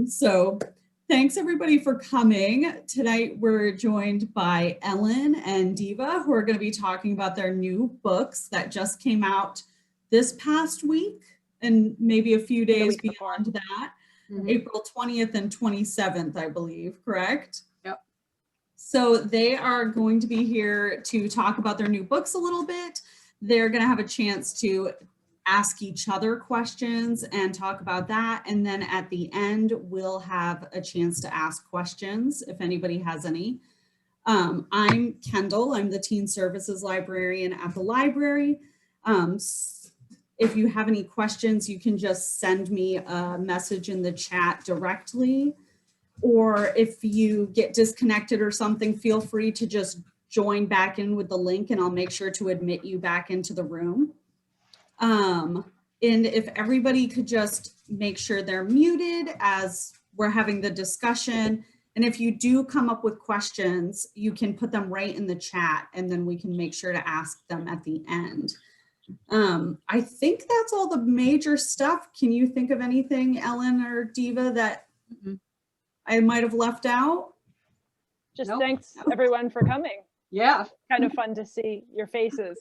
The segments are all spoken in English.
So thanks everybody for coming. Tonight we're joined by Ellen and Deva, who are going to be talking about their new books that just came out this past week and maybe a few days beyond that. April 20th and 27th, I believe, correct? Yep. So they are going to be here to talk about their new books a little bit. They're going to have a chance to ask each other questions and talk about that. And then at the end, we'll have a chance to ask questions if anybody has any. I'm Kendall. I'm the Teen Services Librarian at the library. If you have any questions, you can just send me a message in the chat directly. Or if you get disconnected or something, feel free to just join back in with the link and I'll make sure to admit you back into the room. And if everybody could just make sure they're muted as we're having the discussion. And if you do come up with questions, you can put them right in the chat and then we can make sure to ask them at the end. I think that's all the major stuff. Can you think of anything, Ellen or Deva, that I might have left out? Just thanks everyone for coming. Yeah. Kind of fun to see your faces.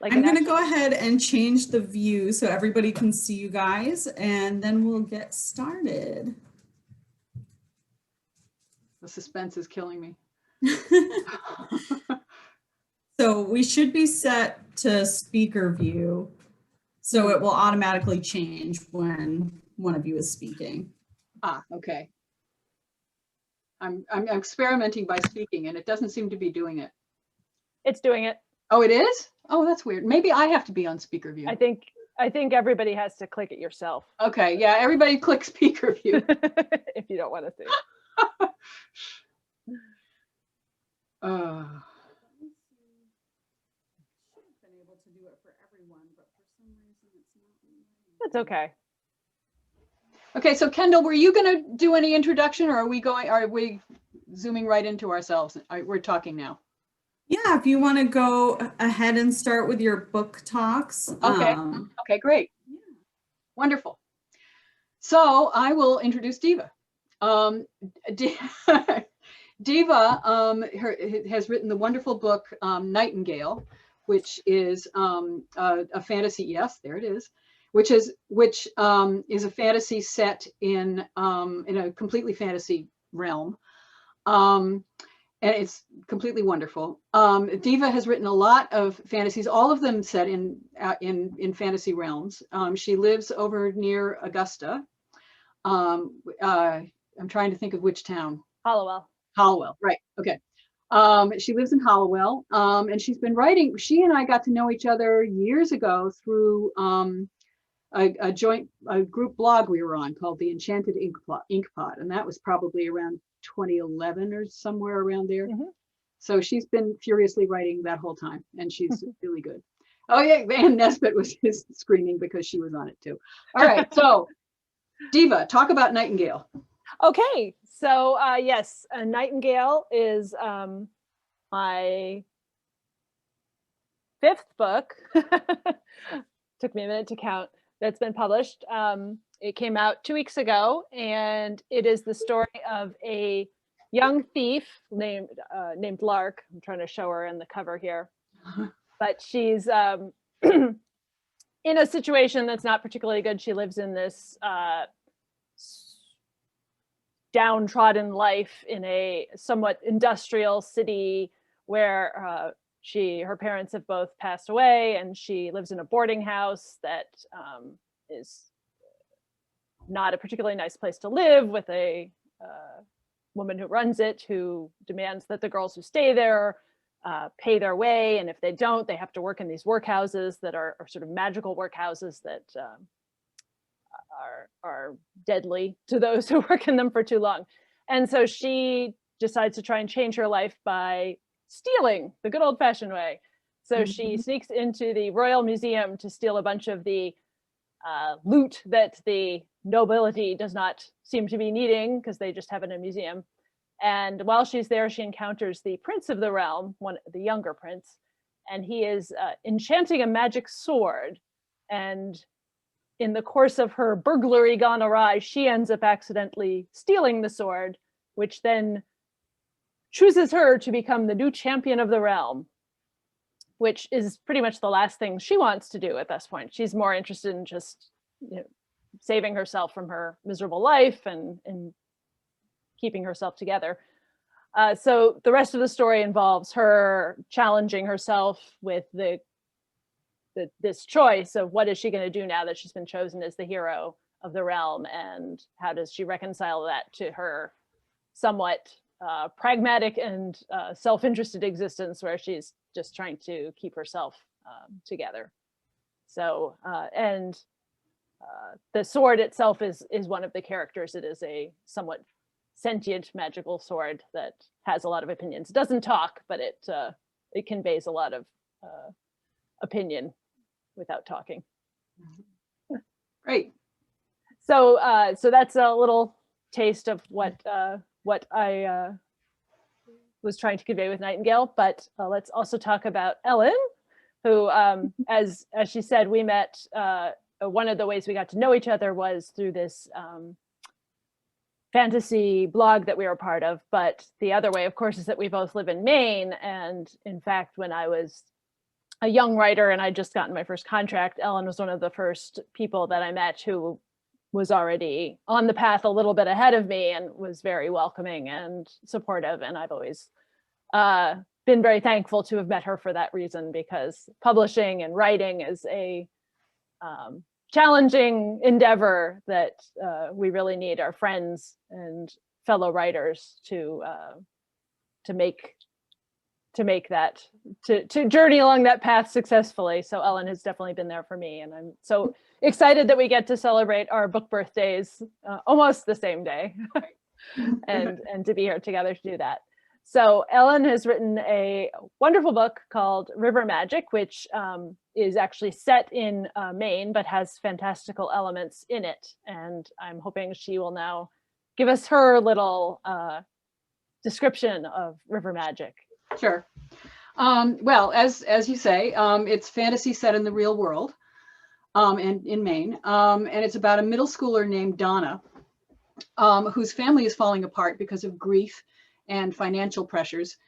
I'm going to go ahead and change the view so everybody can see you guys, and then we'll get started. The suspense is killing me. So we should be set to speaker view, so it will automatically change when one of you is speaking. Ah, okay. I'm experimenting by speaking, and it doesn't seem to be doing it. It's doing it. Oh, it is? Oh, that's weird. Maybe I have to be on speaker view. I think everybody has to click it yourself. Okay, yeah, everybody click speaker view. If you don't want to see. That's okay. Okay, so Kendall, were you going to do any introduction, or are we zooming right into ourselves? We're talking now. Yeah, if you want to go ahead and start with your book talks. Okay. Okay, great. Yeah. Wonderful. So I will introduce Deva. Deva has written the wonderful book Nightingale, which is a fantasy. Yes, there it is. Which is a fantasy set in a completely fantasy realm. And it's completely wonderful. Deva has written a lot of fantasies, all of them set in fantasy realms. She lives over near Augusta. I'm trying to think of which town. Hollowell. Hollowell, right, okay. She lives in Hollowell, and she's been writing. She and I got to know each other years ago through a group blog we were on called the Enchanted Inkpot, and that was probably around 2011 or somewhere around there. So she's been furiously writing that whole time, and she's really good. Oh yeah, and Nesbitt was screaming because she was on it too. All right, so Deva, talk about Nightingale. Okay, so yes, Nightingale is my 5th book. Took me a minute to count. That's been published. It came out 2 weeks ago, and it is the story of a young thief named Lark. I'm trying to show her in the cover here, but she's in a situation that's not particularly good. She lives in this downtrodden life in a somewhat industrial city where her parents have both passed away, and she lives in a boarding house that is not a particularly nice place to live, with a woman who runs it who demands that the girls who stay there pay their way, and if they don't, they have to work in these workhouses that are sort of magical workhouses that are deadly to those who work in them for too long. And so she decides to try and change her life by stealing the good old-fashioned way. So she sneaks into the Royal Museum to steal a bunch of the loot that the nobility does not seem to be needing because they just have it in a museum. And while she's there, she encounters the prince of the realm, the younger prince, and he is enchanting a magic sword. And in the course of her burglary gone awry, she ends up accidentally stealing the sword, which then chooses her to become the new champion of the realm, which is pretty much the last thing she wants to do at this point. She's more interested in just, you know, saving herself from her miserable life and keeping herself together. So the rest of the story involves her challenging herself with this choice of what is she going to do now that she's been chosen as the hero of the realm, and how does she reconcile that to her somewhat pragmatic and self-interested existence where she's just trying to keep herself together. So and the sword itself is one of the characters. It is a somewhat sentient magical sword that has a lot of opinions. It doesn't talk, but it conveys a lot of opinion without talking. Great. So so that's a little taste of what I was trying to convey with Nightingale. But let's also talk about Ellen, who, as she said, we met. One of the ways we got to know each other was through this fantasy blog that we were part of. But the other way, of course, is that we both live in Maine. And in fact, when I was a young writer and I'd just gotten my first contract, Ellen was one of the first people that I met who was already on the path a little bit ahead of me and was very welcoming and supportive. And I've always been very thankful to have met her for that reason, because publishing and writing is a challenging endeavor that we really need our friends and fellow writers to make that, to journey along that path successfully. So Ellen has definitely been there for me, and I'm so excited that we get to celebrate our book birthdays almost the same day, and to be here together to do that. So Ellen has written a wonderful book called River Magic, which is actually set in Maine, but has fantastical elements in it. And I'm hoping she will now give us her little description of River Magic. Sure. Well, as you say, it's fantasy set in the real world, and in Maine. And it's about a middle schooler named Donna, whose family is falling apart because of grief and financial pressures.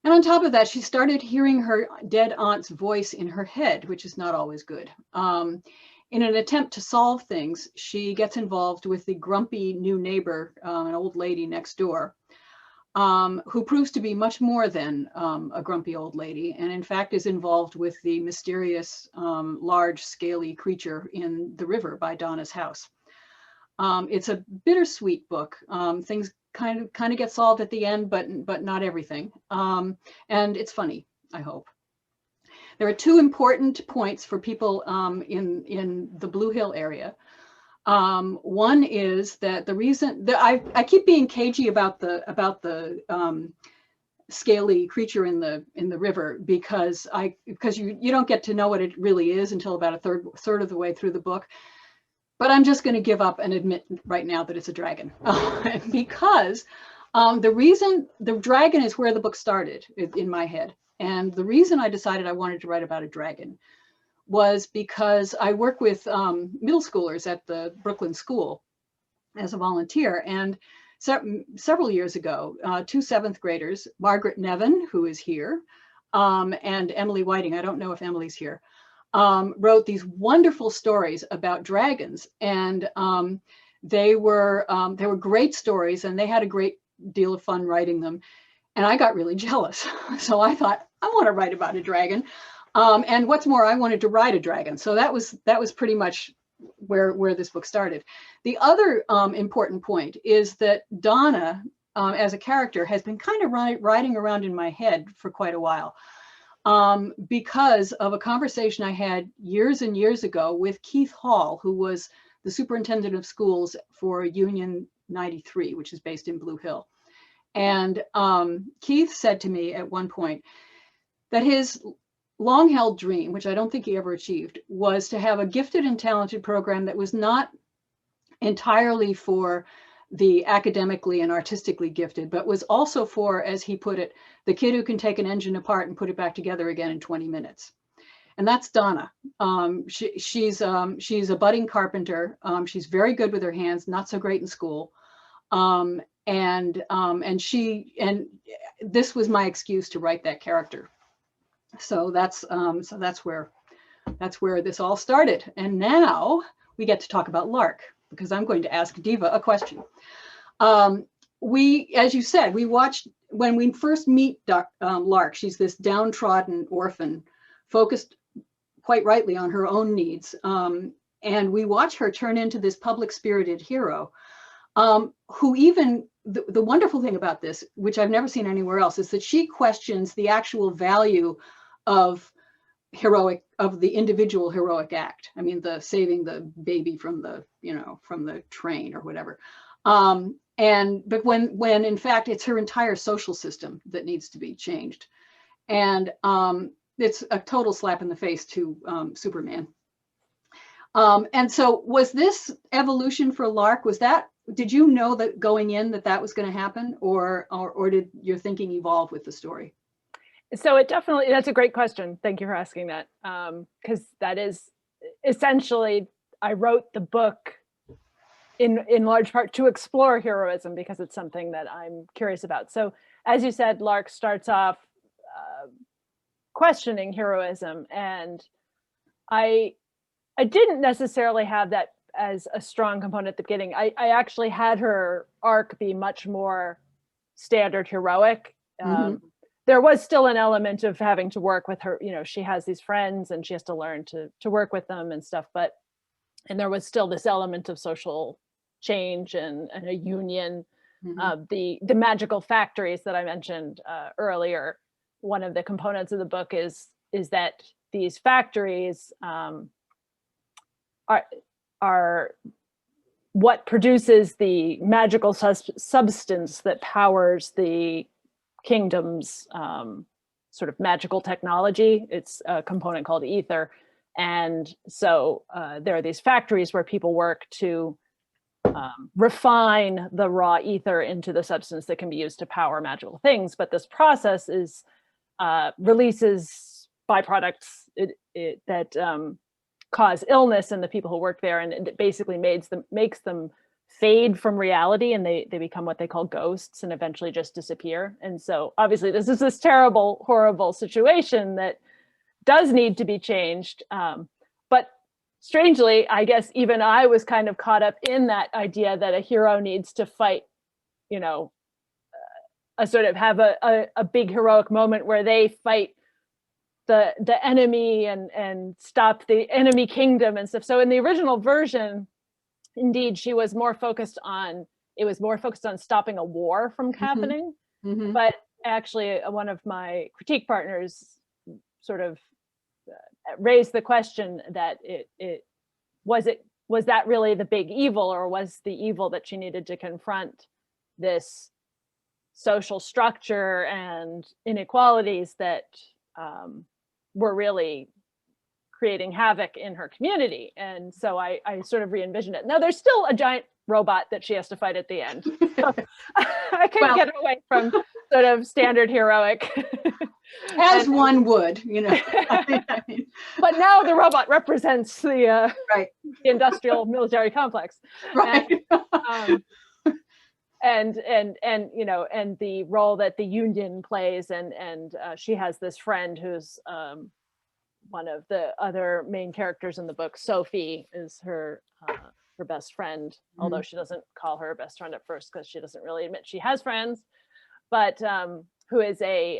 And on top of that, she started hearing her dead aunt's voice in her head, which is not always good. In an attempt to solve things, she gets involved with the grumpy new neighbor, an old lady next door, who proves to be much more than a grumpy old lady, and in fact is involved with the mysterious large scaly creature in the river by Donna's house. It's a bittersweet book. Things kind of get solved at the end, but not everything. And it's funny, I hope. There are two important points for people in the Blue Hill area. One is that the reason that I keep being cagey about the scaly creature in the river, because you don't get to know what it really is until about a third of the way through the book. But I'm just going to give up and admit right now that it's a dragon, because the dragon is where the book started in my head. And the reason I decided I wanted to write about a dragon was because I work with middle schoolers at the Brooklyn School as a volunteer. And several years ago, two seventh graders, Margaret Nevin, who is here, and Emily Whiting, I don't know if Emily's here, wrote these wonderful stories about dragons. And they were great stories, and they had a great deal of fun writing them. And I got really jealous. So I thought, I want to write about a dragon. And what's more, I wanted to ride a dragon. So that was pretty much where this book started. The other important point is that Donna, as a character, has been kind of riding around in my head for quite a while, because of a conversation I had years and years ago with Keith Hall, who was the superintendent of schools for Union 93, which is based in Blue Hill. And Keith said to me at one point that his long-held dream, which I don't think he ever achieved, was to have a gifted and talented program that was not entirely for the academically and artistically gifted, but was also for, as he put it, the kid who can take an engine apart and put it back together again in 20 minutes. and that's Donna. She's a budding carpenter. She's very good with her hands, not so great in school. And this was my excuse to write that character. So that's where this all started. And now we get to talk about Lark, because I'm going to ask Deva a question. As you said, we watched, when we first meet Lark, she's this downtrodden orphan, focused quite rightly on her own needs. And we watch her turn into this public spirited hero, who even, the wonderful thing about this, which I've never seen anywhere else, is that she questions the actual value of the individual heroic act. I mean, the saving the baby from the train or whatever. But when in fact it's her entire social system that needs to be changed. And it's a total slap in the face to Superman. And so was this evolution for Lark, did you know that going in that was going to happen, or did your thinking evolve with the story? So that's a great question. Thank you for asking that. Because that is essentially, I wrote the book in large part to explore heroism, because it's something that I'm curious about. So as you said, Lark starts off questioning heroism, and I didn't necessarily have that as a strong component at the beginning. I actually had her arc be much more standard heroic. There was still an element of having to work with her, she has these friends and she has to learn to work with them and stuff, and there was still this element of social change and a union. The magical factories that I mentioned earlier, one of the components of the book is that these factories are what produces the magical substance that powers the kingdom's sort of magical technology. It's a component called ether. And so there are these factories where people work to refine the raw ether into the substance that can be used to power magical things. But this process releases byproducts that cause illness in the people who work there, and it basically makes them fade from reality, and they become what they call ghosts and eventually just disappear. And so obviously this is this terrible, horrible situation that does need to be changed. But strangely, I guess even I was kind of caught up in that idea that a hero needs to fight, a sort of have a big heroic moment where they fight the enemy and stop the enemy kingdom and stuff. So in the original version, indeed, it was more focused on stopping a war from happening. But actually, one of my critique partners sort of raised the question that was that really the big evil, or was the evil that she needed to confront this social structure and inequalities that were really creating havoc in her community? And so I sort of re-envisioned it. Now there's still a giant robot that she has to fight at the end. So I couldn't get away from sort of standard heroic. As one would, I mean. But now the robot represents the industrial military complex. Right. And the role that the union plays, and she has this friend who's one of the other main characters in the book. Sophie is her best friend, although she doesn't call her best friend at first because she doesn't really admit she has friends, but who is a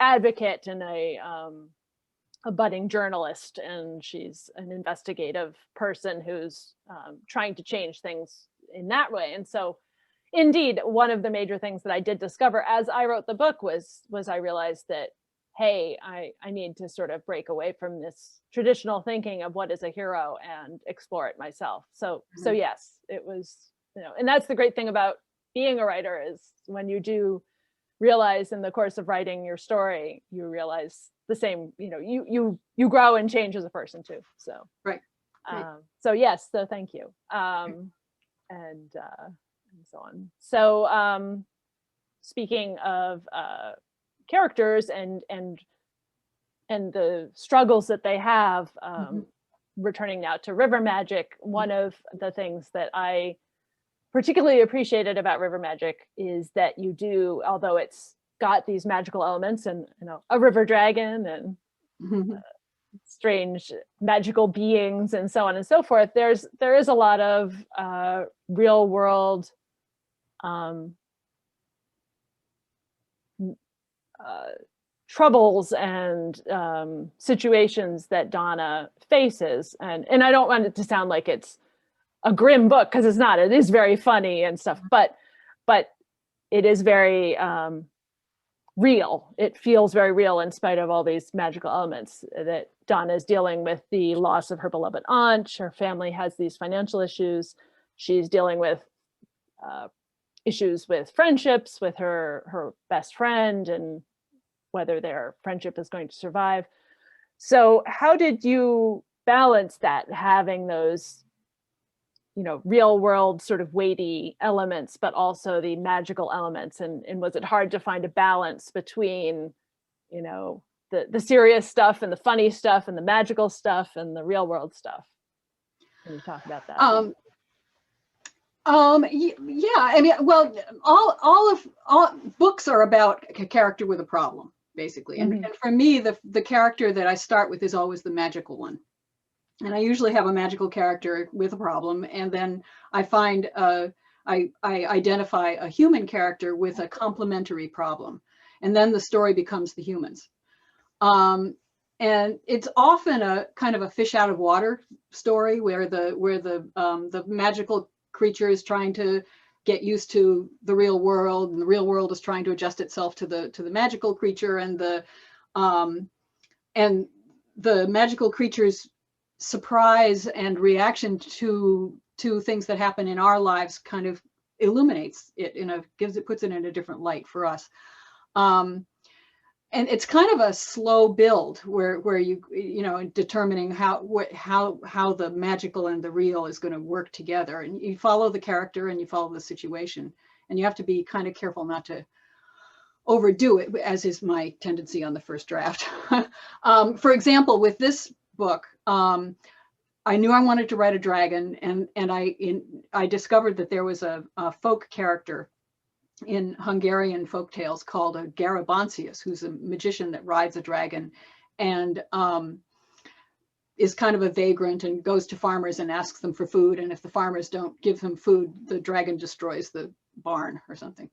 advocate and a budding journalist, and she's an investigative person who's trying to change things in that way. And so indeed, one of the major things that I did discover as I wrote the book was I realized that, hey, I need to sort of break away from this traditional thinking of what is a hero and explore it myself. So yes, it was, and that's the great thing about being a writer, is when you do realize in the course of writing your story, you realize the same, you grow and change as a person too. So right. So yes, so thank you. And so on. So speaking of characters and the struggles that they have. Mhm. Returning now to river magic, one of the things that I particularly appreciated about river magic is that you do, although it's got these magical elements and, you know, a river dragon and Mhm. strange magical beings and so on and so forth, there is a lot of real world um, troubles and situations that Donna faces, and I don't want it to sound like it's a grim book, because it's not. It is very funny and stuff, but it is very real. It feels very real in spite of all these magical elements. That Donna is dealing with the loss of her beloved aunt. Her family has these financial issues. She's dealing with issues with friendships with her best friend and whether their friendship is going to survive. So how did you balance that, having those, you know, real world sort of weighty elements, but also the magical elements? And was it hard to find a balance between, you know, the serious stuff and the funny stuff and the magical stuff and the real world stuff? Can you talk about that? Yeah, I mean, well, all books are about a character with a problem, basically. And for me, the character that I start with is always the magical one. And I usually have a magical character with a problem, and then I find I identify a human character with a complementary problem, and then the story becomes the humans. And it's often a kind of a fish out of water story where the magical creature is trying to get used to the real world, and the real world is trying to adjust itself to the magical creature, and the magical creature's surprise and reaction to things that happen in our lives kind of illuminates it puts it in a different light for us. And it's kind of a slow build where you know, determining how the magical and the real is going to work together, and you follow the character and you follow the situation, and you have to be kind of careful not to overdo it, as is my tendency on the first draft. For example, with this book, I knew I wanted to write a dragon, and I discovered that there was a folk character in Hungarian folk tales called a Garabancius, who's a magician that rides a dragon and is kind of a vagrant and goes to farmers and asks them for food. And if the farmers don't give him food, the dragon destroys the barn or something.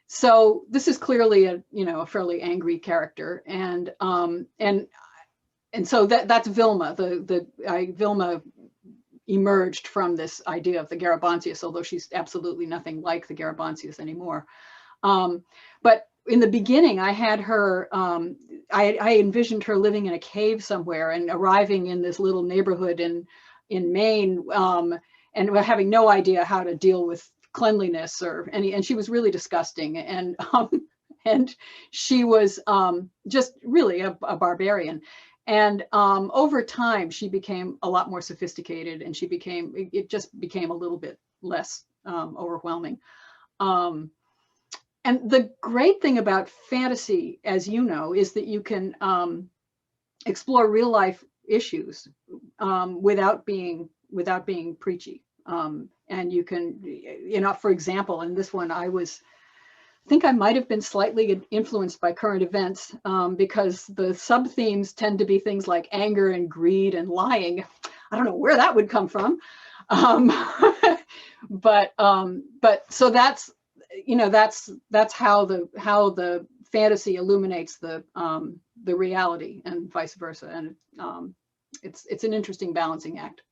So this is clearly a fairly angry character. And so that's Vilma. Vilma emerged from this idea of the Garabancius, although she's absolutely nothing like the Garabancius anymore. But in the beginning, I had her, I envisioned her living in a cave somewhere and arriving in this little neighborhood in Maine, and having no idea how to deal with cleanliness and she was really disgusting. And she was just really a barbarian. And over time, she became a lot more sophisticated, and it just became a little bit less overwhelming. And the great thing about fantasy, as you know, is that you can explore real life issues without being preachy. And you can, for example, in this one, I think I might have been slightly influenced by current events because the sub-themes tend to be things like anger and greed and lying. I don't know where that would come from. But so that's how the fantasy illuminates the reality and vice versa. And it's an interesting balancing act.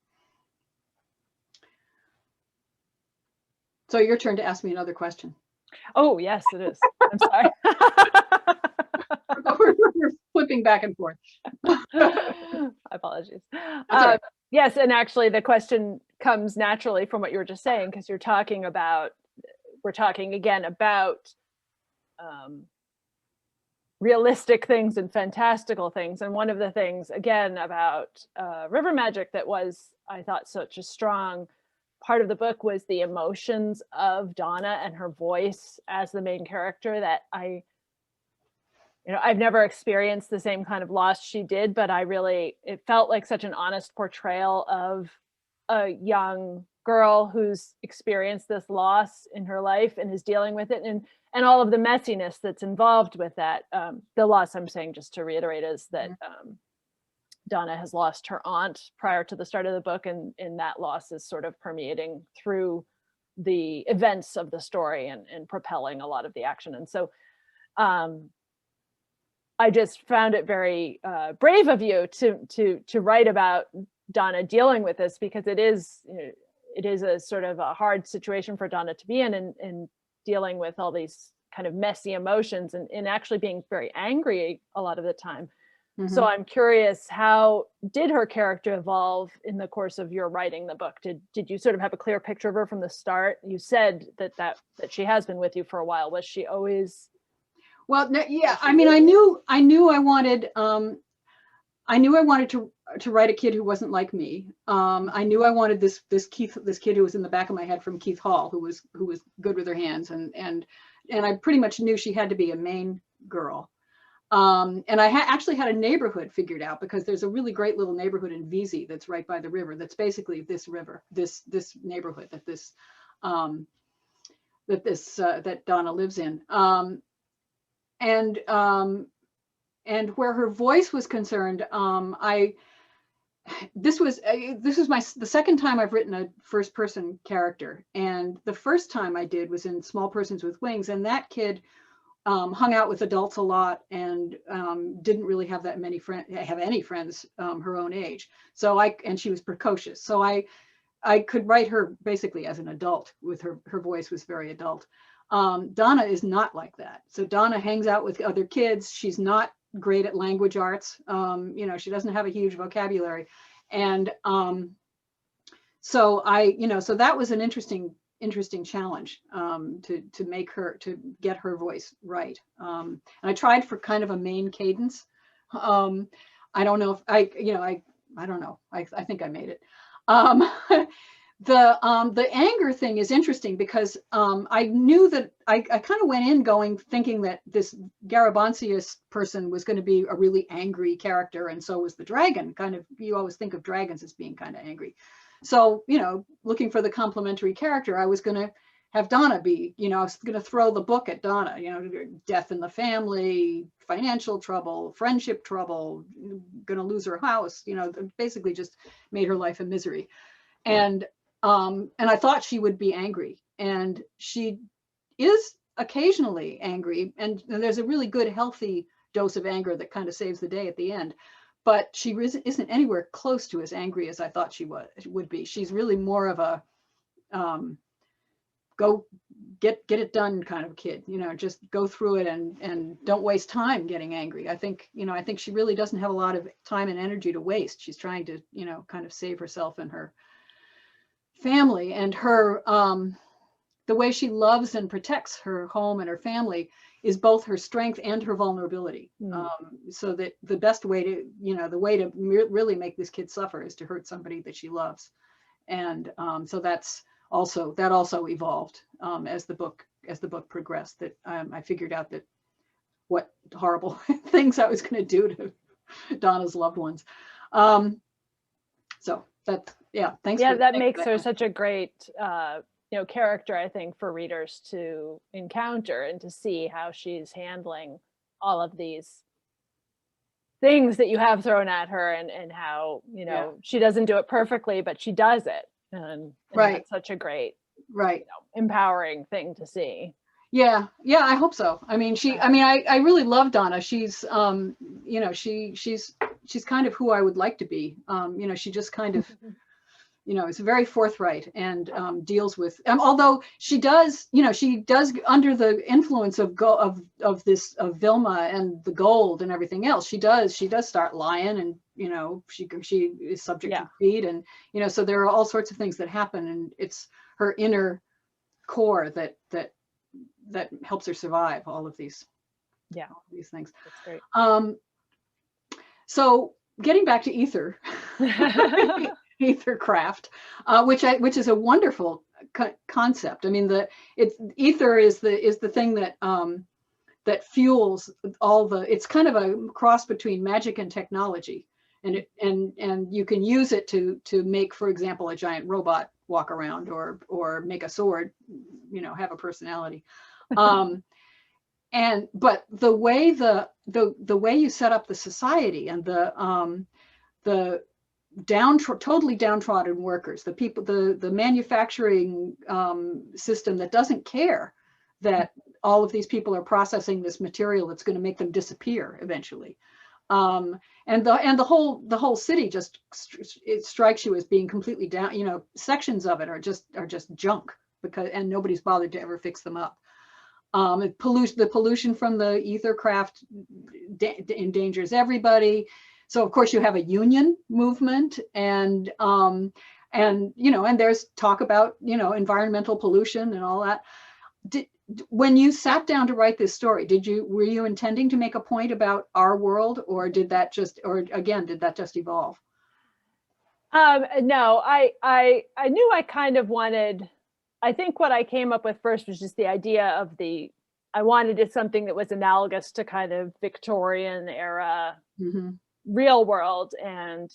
So your turn to ask me another question. Oh, yes, it is. I'm sorry. We're flipping back and forth. Apologies. Right. Yes, and actually the question comes naturally from what you were just saying, because we're talking again about realistic things and fantastical things. And one of the things, again, about river magic that was, I thought, such a strong part of the book was the emotions of Donna and her voice as the main character, that I you know, I've never experienced the same kind of loss she did, but it felt like such an honest portrayal of a young girl who's experienced this loss in her life and is dealing with it, and all of the messiness that's involved with that. The loss, I'm saying, just to reiterate, is that Donna has lost her aunt prior to the start of the book, and that loss is sort of permeating through the events of the story and propelling a lot of the action. And so I just found it very brave of you to write about Donna dealing with this, because it is a sort of a hard situation for Donna to be in dealing with all these kind of messy emotions and actually being very angry a lot of the time. So I'm curious, how did her character evolve in the course of your writing the book? Did you sort of have a clear picture of her from the start? You said that she has been with you for a while. Was she always? Well, no, yeah. I mean, I knew I wanted to write a kid who wasn't like me. I knew I wanted this kid who was in the back of my head from Keith Hall, who was good with her hands, and I pretty much knew she had to be a Maine girl. And I actually had a neighborhood figured out, because there's a really great little neighborhood in Vesey that's right by the river. That's basically this river, this neighborhood that Donna lives in. And where her voice was concerned, this was the second time I've written a first person character, and the first time I did was in Small Persons with Wings, and that kid hung out with adults a lot and didn't really have that many any friends her own age. And she was precocious. So I could write her basically as an adult. With her voice was very adult. Donna is not like that. So Donna hangs out with other kids. She's not great at language arts. She doesn't have a huge vocabulary. And so that was an interesting challenge to get her voice right. And I tried for kind of a Maine cadence. I don't know if I don't know. I think I made it. The anger thing is interesting, because I knew that I kind of went in thinking that this Garabansius person was going to be a really angry character, and so was the dragon. You always think of dragons as being kind of angry. So, looking for the complementary character, I was going to have Donna be, I was going to throw the book at Donna, death in the family, financial trouble, friendship trouble, going to lose her house, basically just made her life a misery. And I thought she would be angry, and she is occasionally angry, and there's a really good, healthy dose of anger that kind of saves the day at the end. But she isn't anywhere close to as angry as I thought she would be. She's really more of a go get it done kind of kid, just go through it and don't waste time getting angry. I think she really doesn't have a lot of time and energy to waste. She's trying to, kind of save herself and her family, and her the way she loves and protects her home and her family is both her strength and her vulnerability. So that the best way to, the way to really make this kid suffer is to hurt somebody that she loves. And so that also evolved as the book progressed, that I figured out that what horrible things I was going to do to Donna's loved ones. So that, yeah, thanks. Yeah, that makes her such a great character, I think, for readers to encounter and to see how she's handling all of these things that you have thrown at her, and how she doesn't do it perfectly, but she does it, and right. That's such a great, right, empowering thing to see. Yeah, I hope so. I mean, I really love Donna. She's she's kind of who I would like to be. She just kind of is very forthright and deals with, although she does under the influence of Vilma and the gold and everything else, she does start lying, and she is subject to greed, and so there are all sorts of things that happen, and it's her inner core that helps her survive all of these things. That's great. So getting back to ether. Ethercraft, which is a wonderful concept. I mean, ether is the thing that that fuels all the, it's kind of a cross between magic and technology. And you can use it to make, for example, a giant robot walk around, or make a sword, you know, have a personality. But the way the way you set up the society, and the totally downtrodden workers, the people, the manufacturing system that doesn't care that all of these people are processing this material that's going to make them disappear eventually. And the whole city just, it strikes you as being completely down, you know, sections of it are just junk, and nobody's bothered to ever fix them up. The pollution from the ether craft endangers everybody. So of course you have a union movement, and you know, and there's talk about, you know, environmental pollution and all that. When you sat down to write this story, were you intending to make a point about our world, or did that just evolve? No, I knew I kind of wanted, I think what I came up with first was just the idea of I wanted it something that was analogous to kind of Victorian era real world and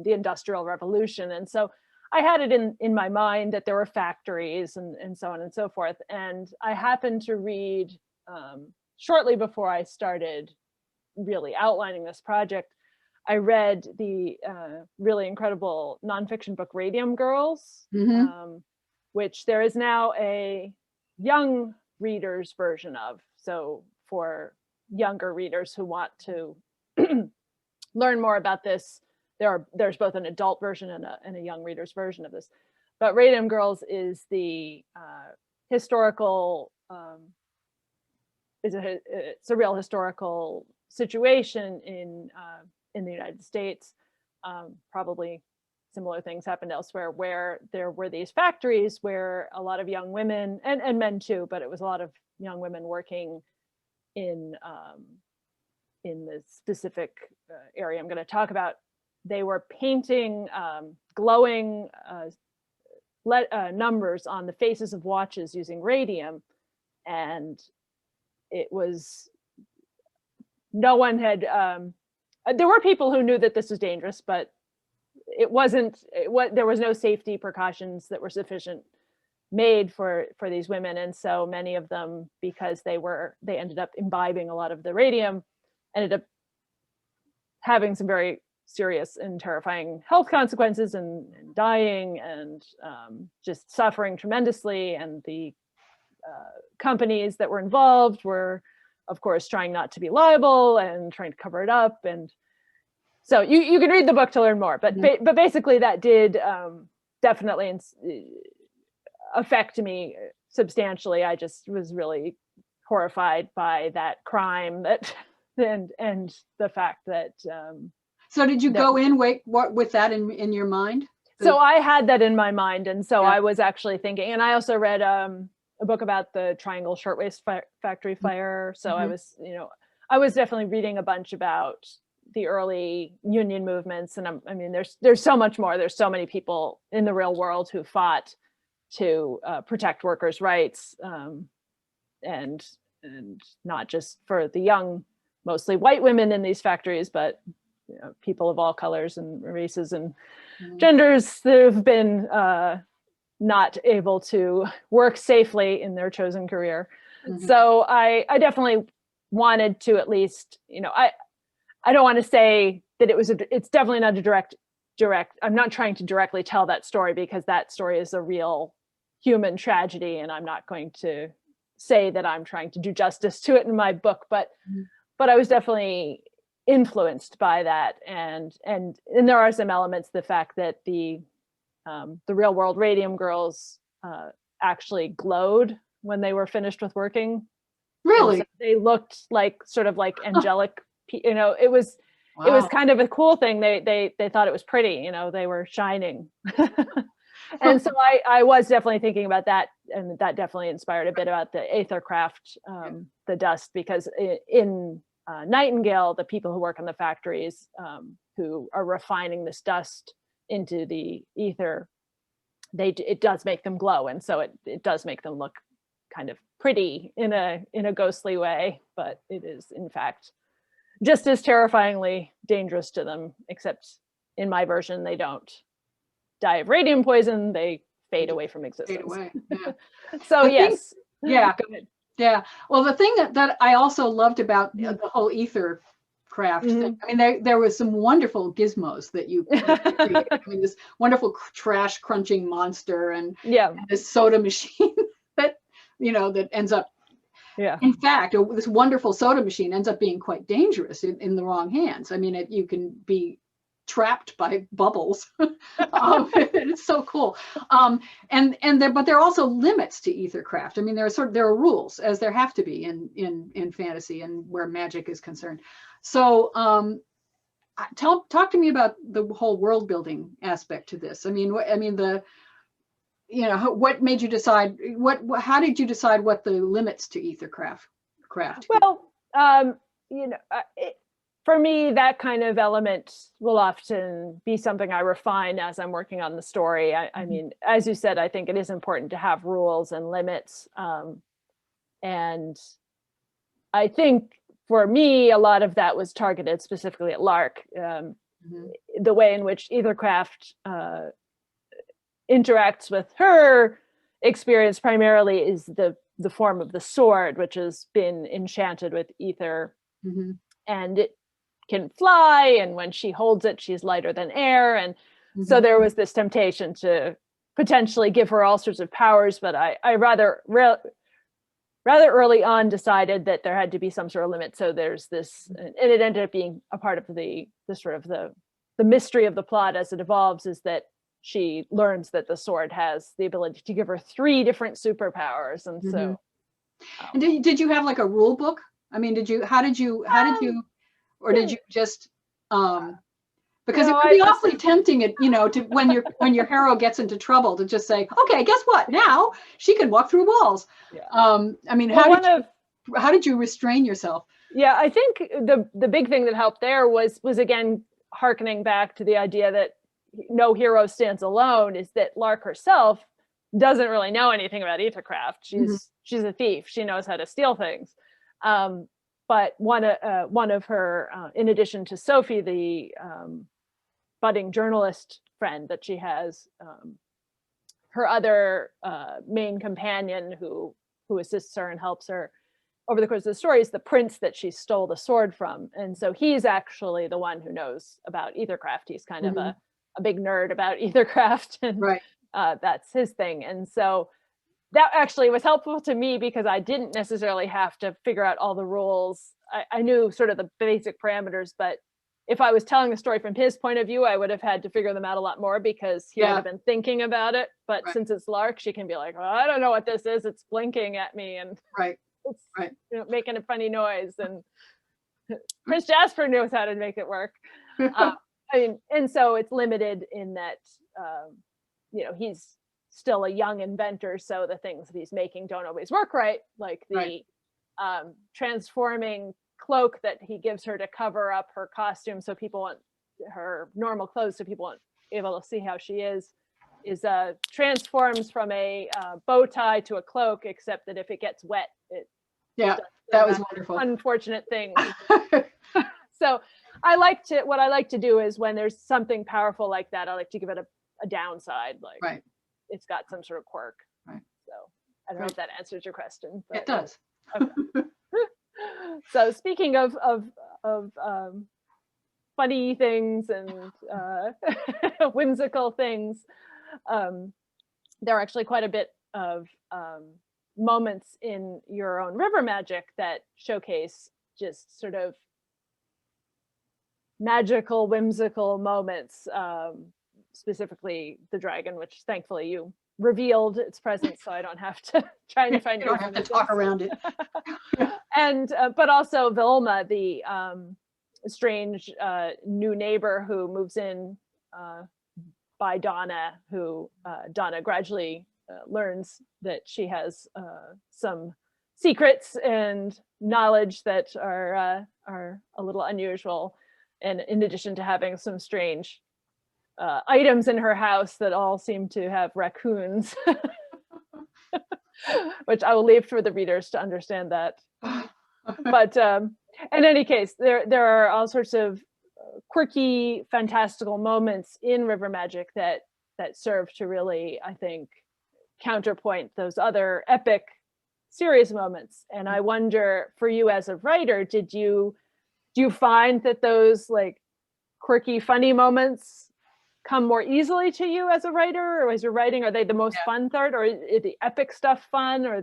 the Industrial Revolution. And so I had it in my mind that there were factories and so on and so forth. And I happened to read, shortly before I started really outlining this project, I read the really incredible nonfiction book, Radium Girls, which there is now a young readers version of. So for younger readers who want to learn more about this, there's both an adult version and a young readers version of this. But Radium Girls is the historical, it's a real historical situation in the United States. Probably similar things happened elsewhere, where there were these factories where a lot of young women, and men too, but it was a lot of young women working in the specific area I'm going to talk about. They were painting glowing numbers on the faces of watches using radium, and it was, no one had, there were people who knew that this was dangerous, but it wasn't, there was no safety precautions that were sufficient made for these women. And so many of them, because they ended up imbibing a lot of the radium, ended up having some very serious and terrifying health consequences, and dying, and just suffering tremendously. And the companies that were involved were, of course, trying not to be liable and trying to cover it up. And so you can read the book to learn more, but but basically that did definitely affect me substantially. I just was really horrified by that crime, that and the fact that so did you go in with that in your mind? So I had that in my mind, and so I was actually thinking, and I also read a book about the Triangle Shirtwaist Factory fire. So I was, I was definitely reading a bunch about the early union movements, and I mean, there's so much more. There's so many people in the real world who fought to protect workers' rights, and not just for the young, mostly white women in these factories, but people of all colors and races and genders that have been not able to work safely in their chosen career. So I definitely wanted to at least, I don't want to say that it's definitely not a direct, I'm not trying to directly tell that story, because that story is a real human tragedy, and I'm not going to say that I'm trying to do justice to it in my book, but I was definitely influenced by that, and there are some elements, the fact that the real world Radium Girls actually glowed when they were finished with working. Really? So they looked like sort of like angelic. It was kind of a cool thing. They thought it was pretty. They were shining. And so I was definitely thinking about that, and that definitely inspired a bit about the aethercraft, the dust, because in Nightingale, the people who work in the factories who are refining this dust into the ether, it does make them glow, and so it does make them look kind of pretty in a ghostly way, but it is in fact just as terrifyingly dangerous to them, except in my version, they don't die of radium poison, they fade away from existence. Fade away. Yeah. So yes. Yeah. Go ahead. Yeah. Well, the thing that I also loved about the whole ether craft thing, I mean, there was some wonderful gizmos that you created. I mean, this wonderful trash crunching monster and this soda machine that, that ends up, in fact, this wonderful soda machine ends up being quite dangerous in the wrong hands. I mean, you can be trapped by bubbles. It's so cool. But there are also limits to ethercraft. I mean, there are rules, as there have to be in fantasy and where magic is concerned. So talk to me about the whole world building aspect to this. I mean, what made you decide, how did you decide what the limits to ethercraft? Well, for me, that kind of element will often be something I refine as I'm working on the story. I mean, as you said, I think it is important to have rules and limits. And I think for me, a lot of that was targeted specifically at Lark. The way in which ethercraft interacts with her experience primarily is the form of the sword, which has been enchanted with ether. And it can fly, and when she holds it, she's lighter than air. And so there was this temptation to potentially give her all sorts of powers, but I rather early on decided that there had to be some sort of limit. So there's this, and it ended up being a part of the sort of the mystery of the plot as it evolves, is that she learns that the sword has the ability to give her 3 different superpowers. And so and did you have like a rule book? I mean, how did you or did you just because it could be awfully tempting to when your hero gets into trouble to just say, okay, guess what, now she can walk through walls. I mean, how did you restrain yourself? I think the big thing that helped there was again hearkening back to the idea that no hero stands alone, is that Lark herself doesn't really know anything about ethercraft. She's a thief, she knows how to steal things. But one of her, in addition to Sophie, the budding journalist friend that she has, her other main companion who assists her and helps her over the course of the story is the prince that she stole the sword from. And so he's actually the one who knows about ethercraft. He's kind of a big nerd about ethercraft, and that's his thing. And so that actually was helpful to me because I didn't necessarily have to figure out all the rules. I knew sort of the basic parameters, but if I was telling the story from his point of view, I would have had to figure them out a lot more because he would have been thinking about it. But since it's Lark, she can be like, well, I don't know what this is. It's blinking at me and it's making a funny noise. And Prince Jasper knows how to make it work. And so it's limited in that, he's still a young inventor, so the things that he's making don't always work right, like the transforming cloak that he gives her to cover up her costume so people want her normal clothes so people won't be able to see how she is transforms from a bow tie to a cloak, except that if it gets wet, it that was wonderful, unfortunate thing. So what I like to do is when there's something powerful like that, I like to give it a downside, like it's got some sort of quirk. So I don't know if that answers your question. But, it does. Okay. So speaking of funny things and whimsical things, there are actually quite a bit of moments in your own river magic that showcase just sort of magical, whimsical moments, specifically the dragon, which thankfully you revealed its presence, so I don't have to try and find. You don't have to talk around it. And but also Vilma, the strange new neighbor who moves in by Donna, who Donna gradually learns that she has some secrets and knowledge that are a little unusual, and in addition to having some strange items in her house that all seem to have raccoons. which I will leave for the readers to understand that. But in any case, there are all sorts of quirky, fantastical moments in River Magic that serve to really, I think, counterpoint those other epic, serious moments. And I wonder, for you as a writer, do you find that those like quirky, funny moments come more easily to you as a writer, or as you're writing? Are they the most fun part, or is the epic stuff fun, or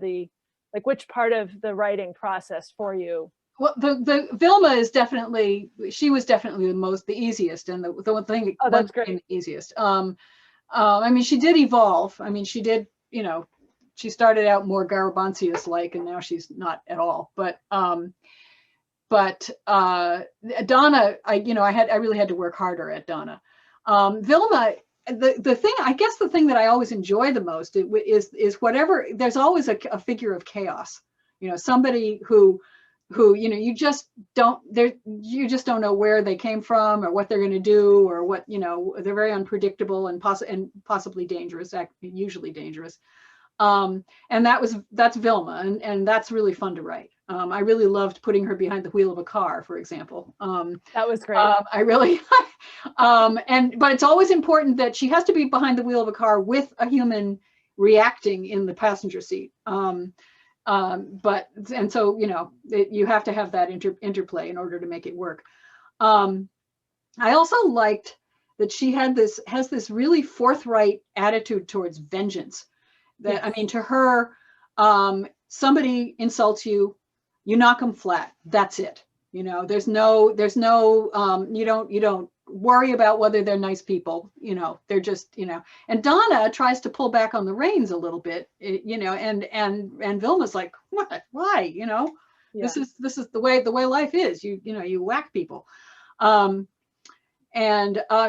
which part of the writing process for you? Well, the Vilma is definitely, she was definitely the easiest, and the one thing, that's great. the easiest. I mean, she did evolve. I mean, she did, she started out more Garabantius like, and now she's not at all. But Donna, I really had to work harder at Donna. Vilma, the thing, I guess the thing that I always enjoy the most is whatever, there's always a figure of chaos, somebody who you just don't know where they came from or what they're going to do, or what, they're very unpredictable and possibly dangerous, usually dangerous. And that's Vilma, and that's really fun to write. I really loved putting her behind the wheel of a car, for example. That was great. I really, but it's always important that she has to be behind the wheel of a car with a human reacting in the passenger seat. So, you have to have that interplay in order to make it work. I also liked that she has this really forthright attitude towards vengeance. That, yes. I mean, to her, somebody insults you, you knock them flat. That's it. There's no, you don't worry about whether they're nice people. They're just, and Donna tries to pull back on the reins a little bit, and Vilma's like, what? Why? Yeah. This is the way life is. You whack people.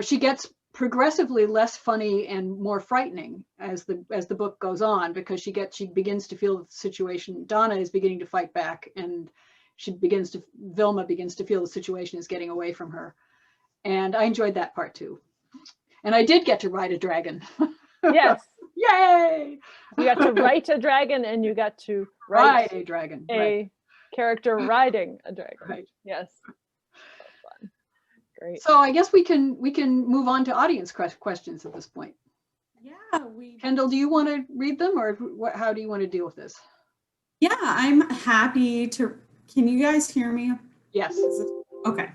She gets progressively less funny and more frightening as the book goes on, because she begins to feel the situation. Donna is beginning to fight back, and Vilma begins to feel the situation is getting away from her. And I enjoyed that part too. And I did get to ride a dragon. Yes. Yay! You got to write a dragon, and you got to ride a dragon. A character riding a dragon. Right. Yes. So fun. Great. So I guess we can move on to audience questions at this point. Yeah. Kendall, do you want to read them, or how do you want to deal with this? Yeah, I'm happy to. Can you guys hear me? Yes. Okay.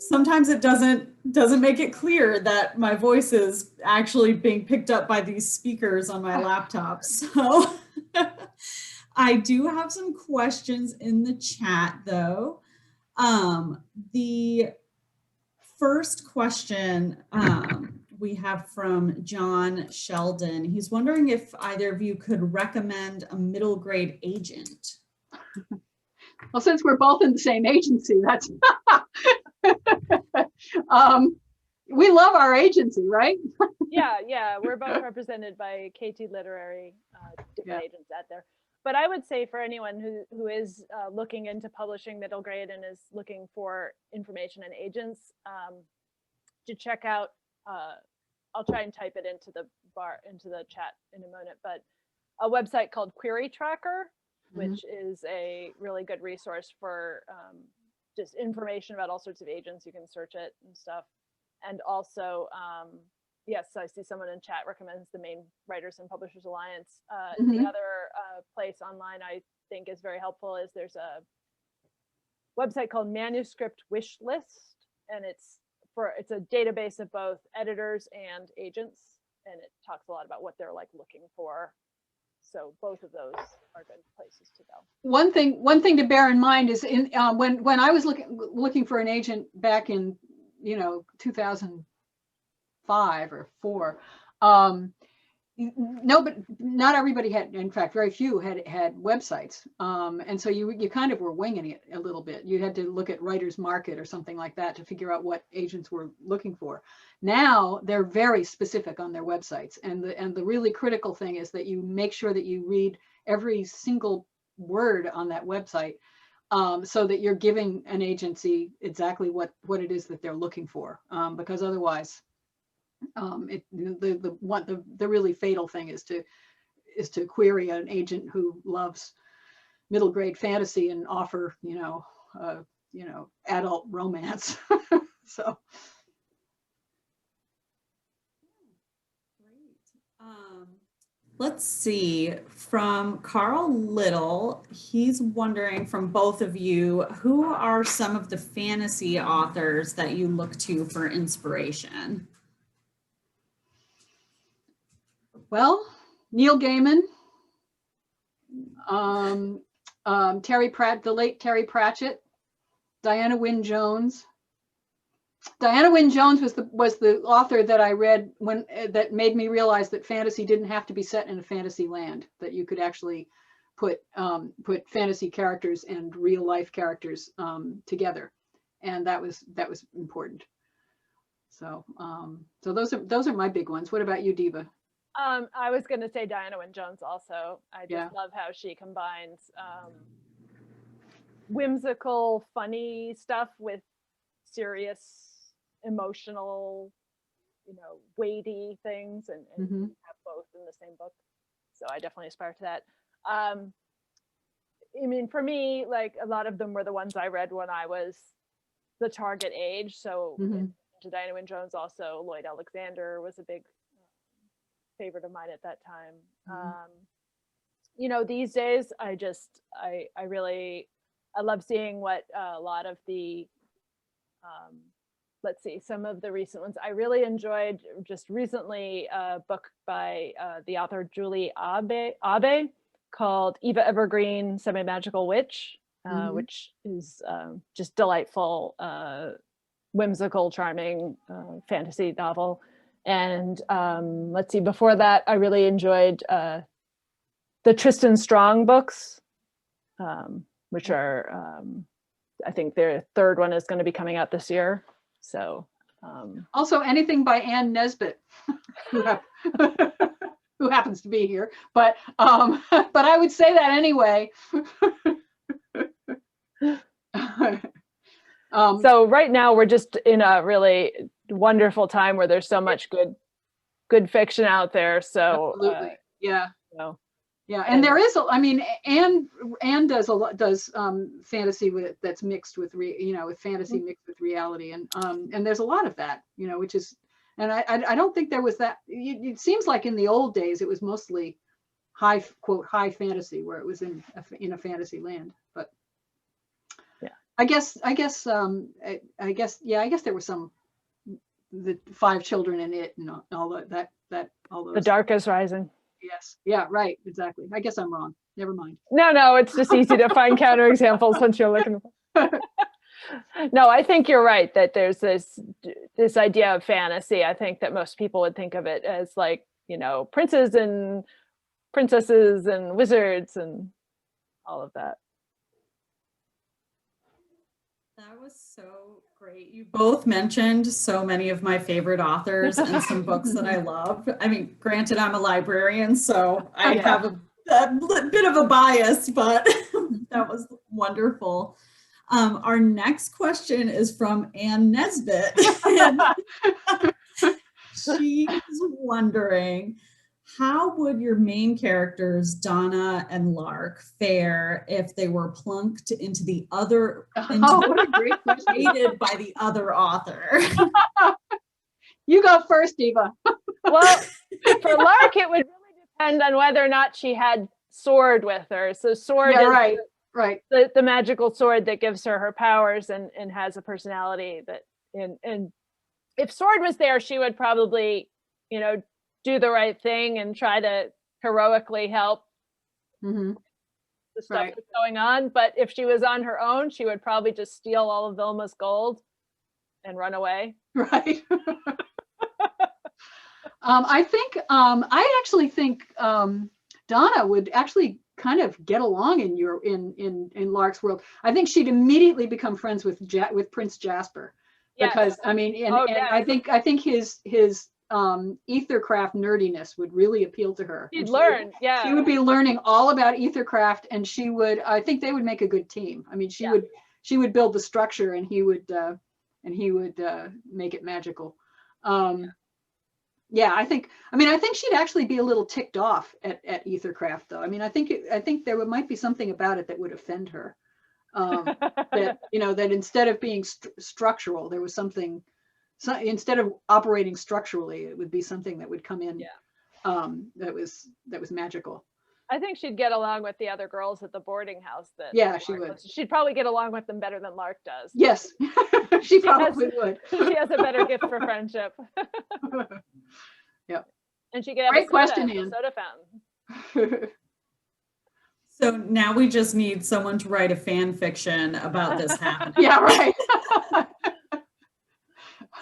Sometimes it doesn't make it clear that my voice is actually being picked up by these speakers on my laptop. So I do have some questions in the chat though. The first question we have from John Sheldon. He's wondering if either of you could recommend a middle grade agent. Well, since we're both in the same agency, that's we love our agency, right? Yeah, we're both represented by KT Literary, different agents out there. But I would say for anyone who is looking into publishing middle grade and is looking for information and agents, to check out, I'll try and type it into the chat in a moment, but a website called Query Tracker, which is a really good resource for just information about all sorts of agents. You can search it and stuff. And also, yes, I see someone in chat recommends the Maine Writers and Publishers Alliance. The other place online I think is very helpful is there's a website called Manuscript Wish List, and it's a database of both editors and agents, and it talks a lot about what they're looking for. So both of those are good places to go. One thing to bear in mind is when I was looking for an agent back in 2005 or 4, but not everybody had. In fact, very few had websites, and so you kind of were winging it a little bit. You had to look at Writer's Market or something like that to figure out what agents were looking for. Now they're very specific on their websites, and the really critical thing is that you make sure that you read every single word on that website, so that you're giving an agency exactly what it is that they're looking for, because otherwise, the really fatal thing is to query an agent who loves middle grade fantasy and offer, adult romance. So. Let's see, from Carl Little, he's wondering from both of you, who are some of the fantasy authors that you look to for inspiration? Well, Neil Gaiman, the late Terry Pratchett, Diana Wynne Jones. Diana Wynne Jones was the author that I read that made me realize that fantasy didn't have to be set in a fantasy land, that you could actually put fantasy characters and real life characters together, and that was important. So those are my big ones. What about you, Deva? I was going to say Diana Wynne Jones also. I just love how she combines whimsical, funny stuff with serious, emotional, weighty things, and have both in the same book. So I definitely aspire to that. I mean, for me, like, a lot of them were the ones I read when I was the target age. So to Diana Wynne Jones, also Lloyd Alexander was a big favorite of mine at that time. These days, I love seeing what a lot of the let's see, some of the recent ones. I really enjoyed just recently a book by the author Julie Abe called Eva Evergreen, Semi-Magical Witch, which is just delightful, whimsical, charming fantasy novel. And let's see, before that, I really enjoyed the Tristan Strong books, which are, I think their third one is going to be coming out this year. So also anything by Ann Nesbitt, who happens to be here, but I would say that anyway. So right now we're just in a really wonderful time where there's so much good fiction out there. So absolutely, yeah. Yeah, and there is, Anne does fantasy that's mixed with with fantasy mixed with reality, and there's a lot of that, which is, and I don't think there was that. It seems like in the old days it was mostly high fantasy, where it was in a fantasy land. But yeah, I guess there were some, the 5 children in it and all that all those. The Dark is Rising. Yes. Yeah, right. Exactly. I guess I'm wrong. Never mind. No, it's just easy to find counterexamples once you're looking. No, I think you're right that there's this idea of fantasy. I think that most people would think of it as like, princes and princesses and wizards and all of that. That was so great. You both mentioned so many of my favorite authors and some books that I love. I mean, granted, I'm a librarian, so I have a bit of a bias, but that was wonderful. Our next question is from Ann Nesbitt. She's wondering, how would your main characters, Donna and Lark, fare if they were plunked into the other, what a great question. created by the other author? You go first, Deva. Well, for Lark, it would really depend on whether or not she had Sword with her. So Sword is right. The magical sword that gives her powers and has a personality that, and if Sword was there, she would probably, do the right thing and try to heroically help the stuff that's going on. But if she was on her own, she would probably just steal all of Vilma's gold and run away. Right. I actually think Donna would actually kind of get along in Lark's world. I think she'd immediately become friends with Prince Jasper, because I mean, I think his ethercraft nerdiness would really appeal to her. She'd learn, she would be learning all about ethercraft, and I think they would make a good team. I mean, she would build the structure, and he would make it magical. Yeah, I think she'd actually be a little ticked off at Ethercraft, though. I mean, I think there might be something about it that would offend her. That, that instead of being structural, there was something. So instead of operating structurally, it would be something that would come in. Yeah. That was magical. I think she'd get along with the other girls at the boarding house. Yeah, she would. She'd probably get along with them better than Lark does. Yes, she probably would. She has a better gift for friendship. Yep. And she could have Great question, a Ann. soda fountain. So now we just need someone to write a fan fiction about this happening. Yeah, right.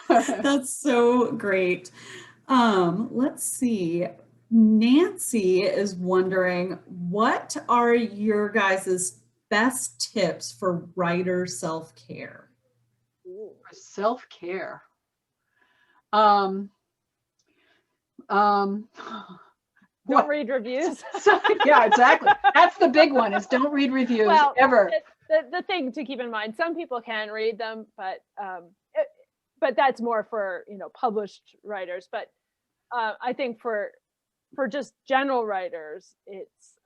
That's so great. Let's see. Nancy is wondering, what are your guys' best tips for writer self-care? For self-care. Don't read reviews. Yeah, exactly. That's the big one, is don't read reviews ever. The thing to keep in mind, some people can read them, but that's more for, published writers. But I think for just general writers, it's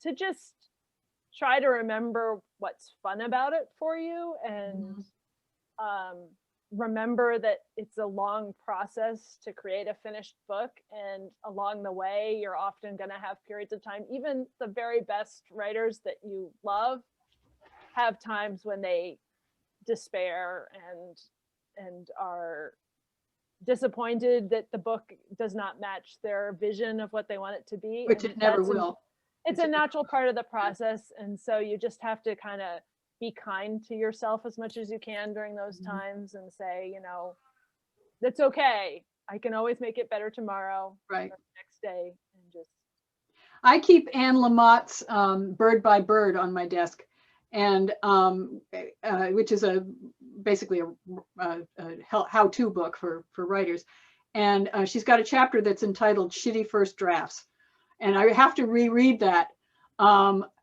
to just try to remember what's fun about it for you, and remember that it's a long process to create a finished book, and along the way you're often going to have periods of time. Even the very best writers that you love have times when they despair and are disappointed that the book does not match their vision of what they want it to be, which it never will. It's a natural part of the process, and so you just have to kind of be kind to yourself as much as you can during those times, and say, that's okay. I can always make it better tomorrow, right? Or next day, and just. I keep Anne Lamott's Bird by Bird on my desk, and which is basically a how-to book for writers, and she's got a chapter that's entitled "Shitty First Drafts," and I have to reread that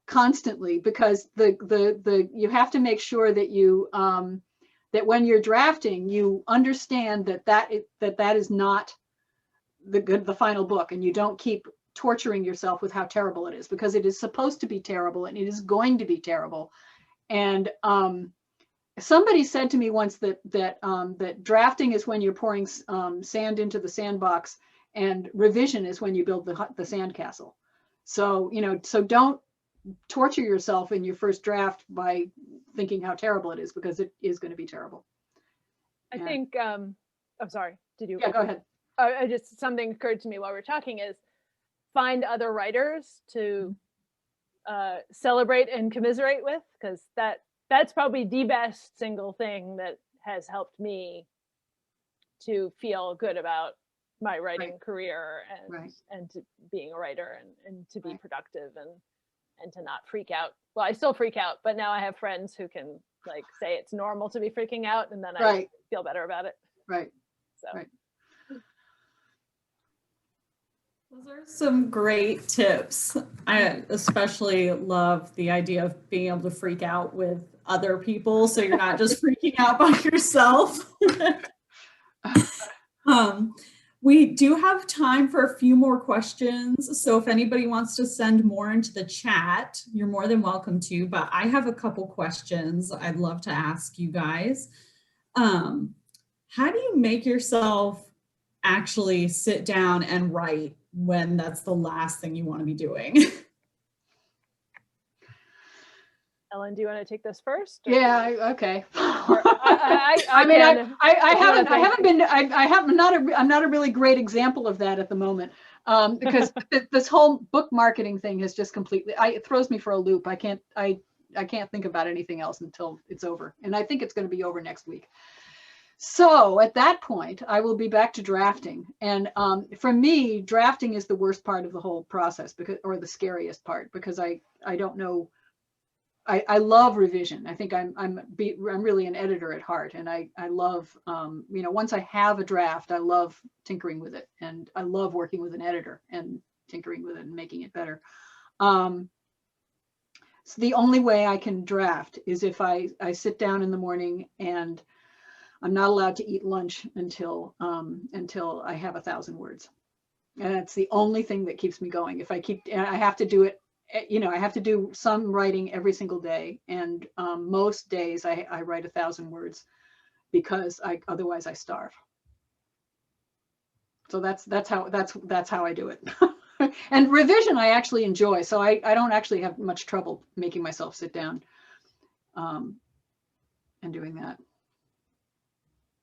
constantly, because the you have to make sure that you that when you're drafting, you understand that is not the final book, and you don't keep torturing yourself with how terrible it is, because it is supposed to be terrible, and it is going to be terrible. And somebody said to me once that drafting is when you're pouring sand into the sandbox, and revision is when you build the sandcastle. So so don't torture yourself in your first draft by thinking how terrible it is, because it is going to be terrible. I think I'm sorry, did you? Yeah, go ahead. Just something occurred to me while we were talking, is find other writers to celebrate and commiserate with, because that's probably the best single thing that has helped me to feel good about my writing career, and to being a writer, and to be productive, and to not freak out. Well, I still freak out, but now I have friends who can say it's normal to be freaking out, and then I feel better about it. Right. So. Right. Those are some great tips. I especially love the idea of being able to freak out with other people, so you're not just freaking out by yourself. We do have time for a few more questions, so if anybody wants to send more into the chat, you're more than welcome to, but I have a couple questions I'd love to ask you guys. How do you make yourself actually sit down and write when that's the last thing you want to be doing? Ellen, do you want to take this first? Yeah. Okay. I'm not a really great example of that at the moment, because this whole book marketing thing has just completely, it throws me for a loop. I can't think about anything else until it's over, and I think it's going to be over next week. So at that point, I will be back to drafting. And for me, drafting is the worst part of the whole process, or the scariest part, because I don't know. I love revision. I think I'm really an editor at heart, and I love once I have a draft, I love tinkering with it, and I love working with an editor and tinkering with it and making it better. So the only way I can draft is if I sit down in the morning and I'm not allowed to eat lunch until I have 1,000 words. And that's the only thing that keeps me going. If I keep, and I have to do it, you know, I have to do some writing every single day. And most days I write 1,000 words because otherwise I starve. So that's how I do it. And revision I actually enjoy. So I don't actually have much trouble making myself sit down and doing that.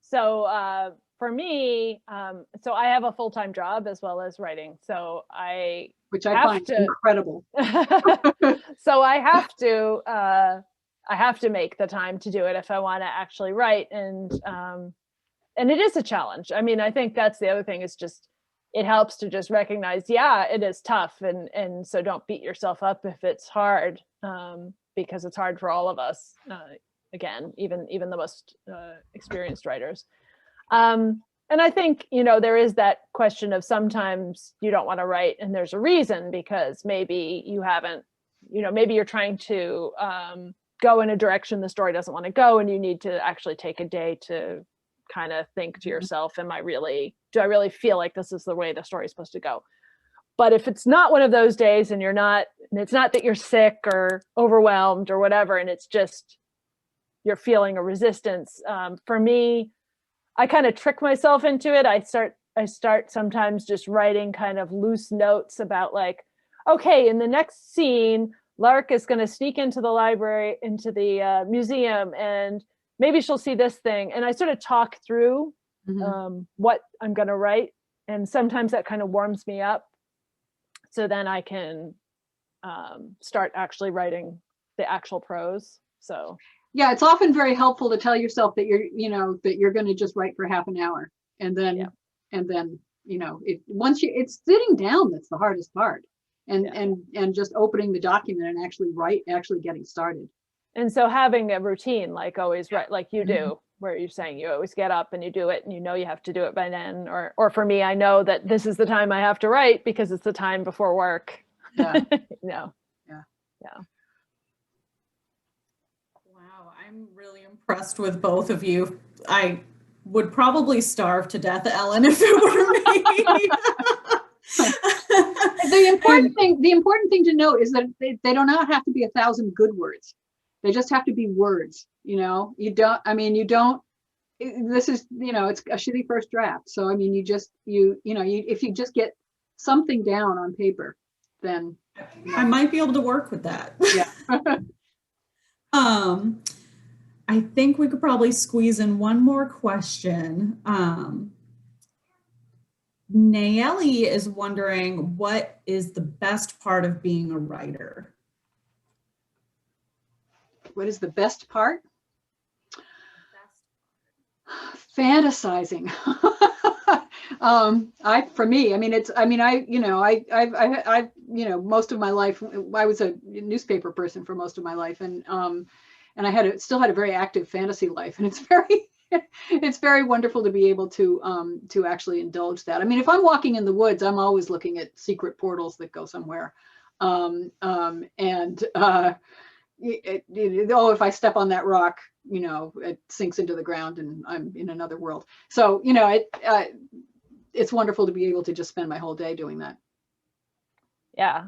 So for me, so I have a full-time job as well as writing. So Which I find incredible. So I have to make the time to do it if I want to actually write. And it is a challenge. I mean, I think that's the other thing, is just, it helps to just recognize, yeah, it is tough. And so don't beat yourself up if it's hard, because it's hard for all of us. Again, even the most experienced writers. And I think, you know, there is that question of sometimes you don't want to write and there's a reason, because maybe you haven't, you know, maybe you're trying to go in a direction the story doesn't want to go, and you need to actually take a day to kind of think to yourself, do I really feel like this is the way the story is supposed to go? But if it's not one of those days, and it's not that you're sick or overwhelmed or whatever, and it's just you're feeling a resistance, for me, I kind of trick myself into it. I start sometimes just writing kind of loose notes about, like, okay, in the next scene, Lark is going to sneak into the library, into the museum, and maybe she'll see this thing. And I sort of talk through what I'm going to write. And sometimes that kind of warms me up. So then I can start actually writing the actual prose. So yeah, it's often very helpful to tell yourself that you're going to just write for half an hour, and then you know, it's sitting down that's the hardest part, and just opening the document and actually getting started. And so having a routine, like always write, like you do, where you're saying you always get up and you do it, and you know you have to do it by then, or for me, I know that this is the time I have to write because it's the time before work. Yeah. No. Yeah. Wow, I'm really impressed with both of you. I would probably starve to death, Ellen, if it were me. The important thing to note is that they do not have to be 1,000 good words. They just have to be words. You know, this is, you know, it's a shitty first draft. So, I mean, if you just get something down on paper, then I might be able to work with that. Yeah. I think we could probably squeeze in one more question. Nayeli is wondering, what is the best part of being a writer? What is the best part? Fantasizing. Most of my life, I was a newspaper person for most of my life, and I still had a very active fantasy life, and it's very wonderful to be able to actually indulge that. I mean, if I'm walking in the woods, I'm always looking at secret portals that go somewhere, if I step on that rock, you know, it sinks into the ground and I'm in another world. So, you know, it's wonderful to be able to just spend my whole day doing that. Yeah.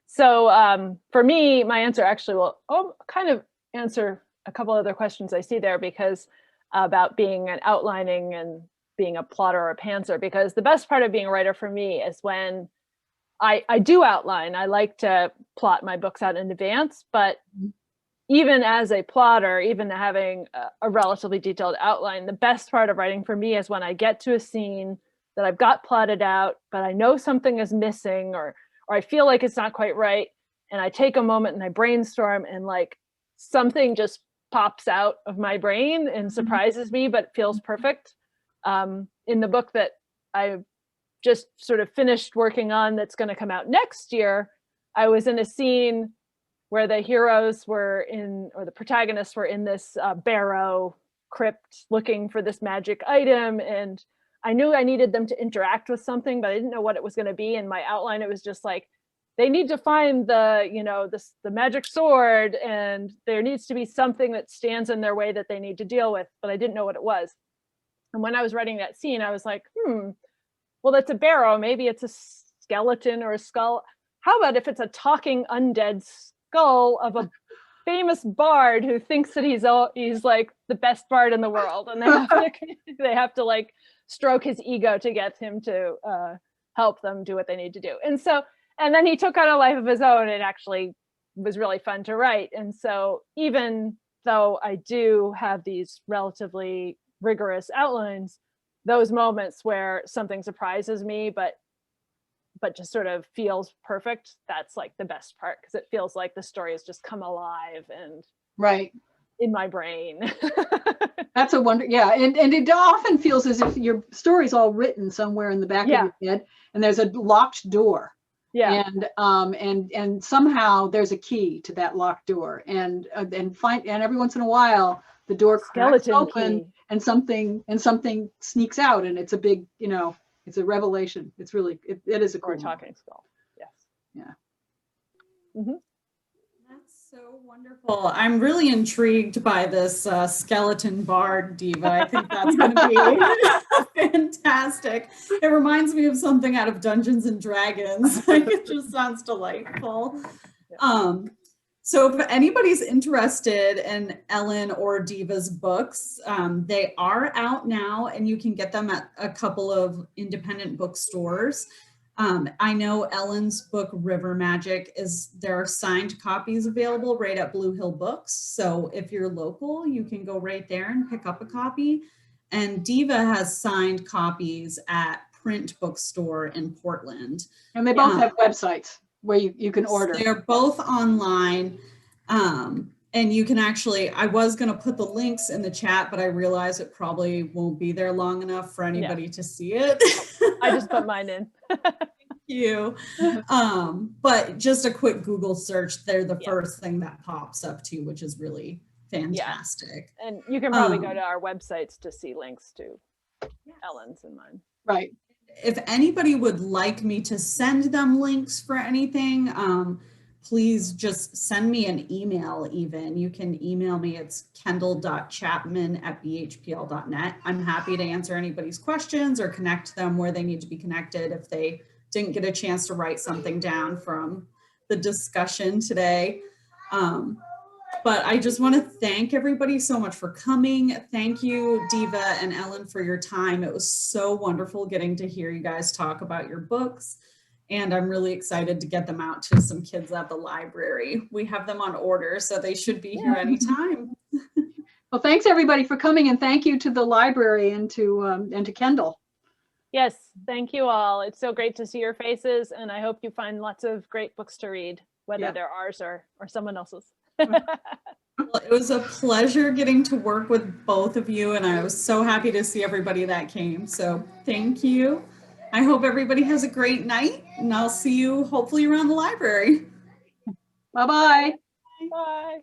So for me, my answer actually will kind of answer a couple other questions I see there, because about being an outlining and being a plotter or a pantser, because the best part of being a writer for me is when I do outline. I like to plot my books out in advance, but even as a plotter, even having a relatively detailed outline, the best part of writing for me is when I get to a scene that I've got plotted out, but I know something is missing, or I feel like it's not quite right. And I take a moment and I brainstorm, and like something just pops out of my brain and surprises me, but feels perfect. In the book that I just sort of finished working on, that's going to come out next year, I was in a scene where the heroes were or the protagonists were in this barrow crypt looking for this magic item, and I knew I needed them to interact with something, but I didn't know what it was going to be. In my outline, it was just like, they need to find the, you know, the magic sword, and there needs to be something that stands in their way that they need to deal with, but I didn't know what it was. And when I was writing that scene, I was like, well, that's a barrow. Maybe it's a skeleton or a skull. How about if it's a talking undead skull of a famous bard who thinks that he's like the best bard in the world, and they have to like stroke his ego to get him to help them do what they need to do. And then he took on a life of his own. It actually was really fun to write. And so even though I do have these relatively rigorous outlines, those moments where something surprises me, but just sort of feels perfect, that's like the best part, because it feels like the story has just come alive and right in my brain. That's a wonder. Yeah. And it often feels as if your story's all written somewhere in the back of your head, and there's a locked door. Yeah. And somehow there's a key to that locked door, and every once in a while the door cracks open key. and something sneaks out, and it's a big, you know, it's a revelation. It's really, it is a cool. Or a talking skull. Yes. Yeah. Mm-hmm. That's so wonderful. I'm really intrigued by this skeleton bard, Deva. I think that's going to be fantastic. It reminds me of something out of Dungeons and Dragons. Like, it just sounds delightful. So if anybody's interested in Ellen or Deva's books, they are out now, and you can get them at a couple of independent bookstores. I know Ellen's book, River Magic, there are signed copies available right at Blue Hill Books. So if you're local, you can go right there and pick up a copy. And Deva has signed copies at Print Bookstore in Portland. And they both have websites where you can order. They're both online. And you can actually, I was going to put the links in the chat, but I realized it probably won't be there long enough for anybody to see it. I just put mine in. Thank you. But just a quick Google search, they're the first thing that pops up too, which is really fantastic. Yeah. And you can probably go to our websites to see links to Ellen's and mine. Right. If anybody would like me to send them links for anything, please just send me an email even. You can email me. It's kendall.chapman@bhpl.net. I'm happy to answer anybody's questions or connect them where they need to be connected if they didn't get a chance to write something down from the discussion today. But I just want to thank everybody so much for coming. Thank you, Deva and Ellen, for your time. It was so wonderful getting to hear you guys talk about your books. And I'm really excited to get them out to some kids at the library. We have them on order, so they should be here anytime. Well, thanks everybody for coming, and thank you to the library and to Kendall. Yes, thank you all. It's so great to see your faces, and I hope you find lots of great books to read, whether they're ours or someone else's. Well, it was a pleasure getting to work with both of you, and I was so happy to see everybody that came. So thank you. I hope everybody has a great night, and I'll see you hopefully around the library. Bye-bye. Bye.